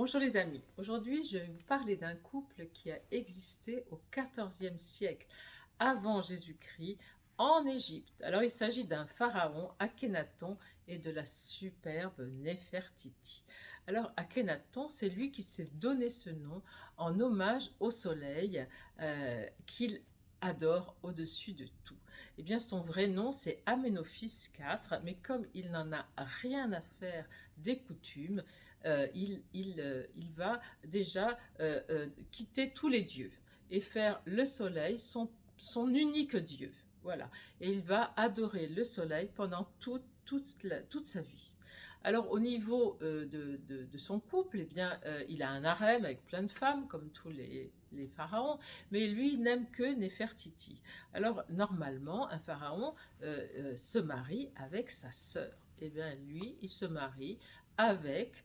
Bonjour les amis, aujourd'hui je vais vous parler d'un couple qui a existé au XIVe siècle avant Jésus-Christ en Égypte. Alors il s'agit d'un pharaon, Akhénaton, et de la superbe Néfertiti. Alors Akhénaton, c'est lui qui s'est donné ce nom en hommage au soleil qu'il adore au-dessus de tout. Eh bien, son vrai nom, c'est Aménophis IV, mais comme il n'en a rien à faire des coutumes, il va déjà quitter tous les dieux et faire le soleil son unique dieu. Voilà. Et il va adorer le soleil pendant toute sa vie. Alors au niveau de son couple, eh bien, il a un harem avec plein de femmes, comme tous les pharaons, mais lui n'aime que Néfertiti. Alors normalement, un pharaon se marie avec sa sœur. Eh bien lui, il se marie avec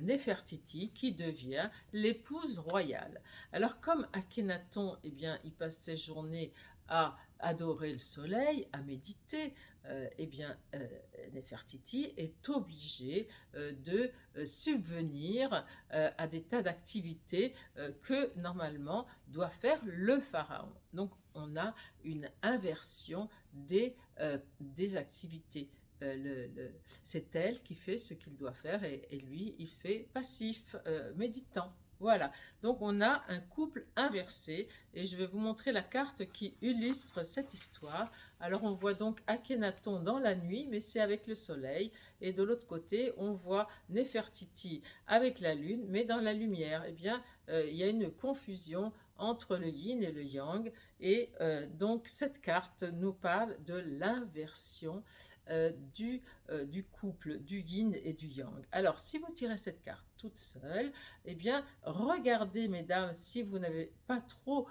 Néfertiti, qui devient l'épouse royale. Alors comme Akhénaton, eh bien, il passe ses journées à adorer le soleil, à méditer, eh bien, Néfertiti est obligée de subvenir à des tas d'activités que normalement doit faire le pharaon. Donc on a une inversion des activités. C'est elle qui fait ce qu'il doit faire et lui, il fait passif, méditant. Voilà, donc on a un couple inversé et je vais vous montrer la carte qui illustre cette histoire. Alors on voit donc Akhénaton dans la nuit, mais c'est avec le soleil, et de l'autre côté on voit Néfertiti avec la lune, mais dans la lumière. Eh bien, il y a une confusion entre le yin et le yang, et donc cette carte nous parle de l'inversion du couple, du yin et du yang. Alors, si vous tirez cette carte toute seule, eh bien, regardez, mesdames, si vous n'avez pas trop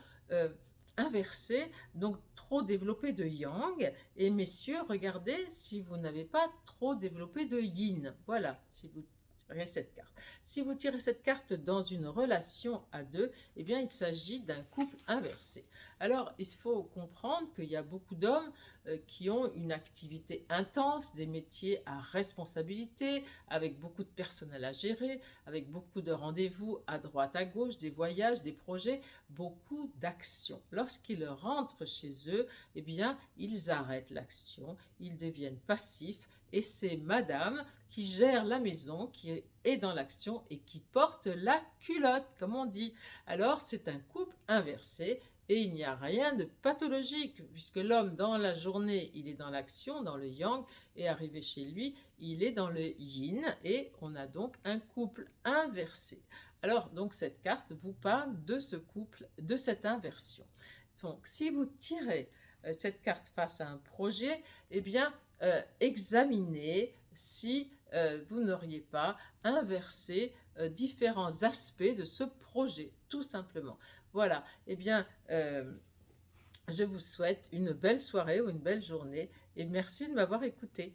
inversé, donc trop développé de yang, et messieurs, regardez si vous n'avez pas trop développé de yin. Voilà, si vous tirez cette carte. Si vous tirez cette carte dans une relation à deux, eh bien, il s'agit d'un couple inversé. Alors, il faut comprendre qu'il y a beaucoup d'hommes qui ont une activité intense, des métiers à responsabilité, avec beaucoup de personnel à gérer, avec beaucoup de rendez-vous à droite, à gauche, des voyages, des projets, beaucoup d'actions. Lorsqu'ils rentrent chez eux, eh bien, ils arrêtent l'action, ils deviennent passifs, et c'est madame qui gère la maison, qui est dans l'action et qui porte la culotte, comme on dit. Alors, c'est un couple inversé. Et il n'y a rien de pathologique, puisque l'homme, dans la journée, il est dans l'action, dans le yang, et arrivé chez lui, il est dans le yin, et on a donc un couple inversé. Alors, donc, cette carte vous parle de ce couple, de cette inversion. Donc, si vous tirez cette carte face à un projet, eh bien, examinez si vous n'auriez pas inversé différents aspects de ce projet, tout simplement. Voilà, eh bien, je vous souhaite une belle soirée ou une belle journée et merci de m'avoir écouté.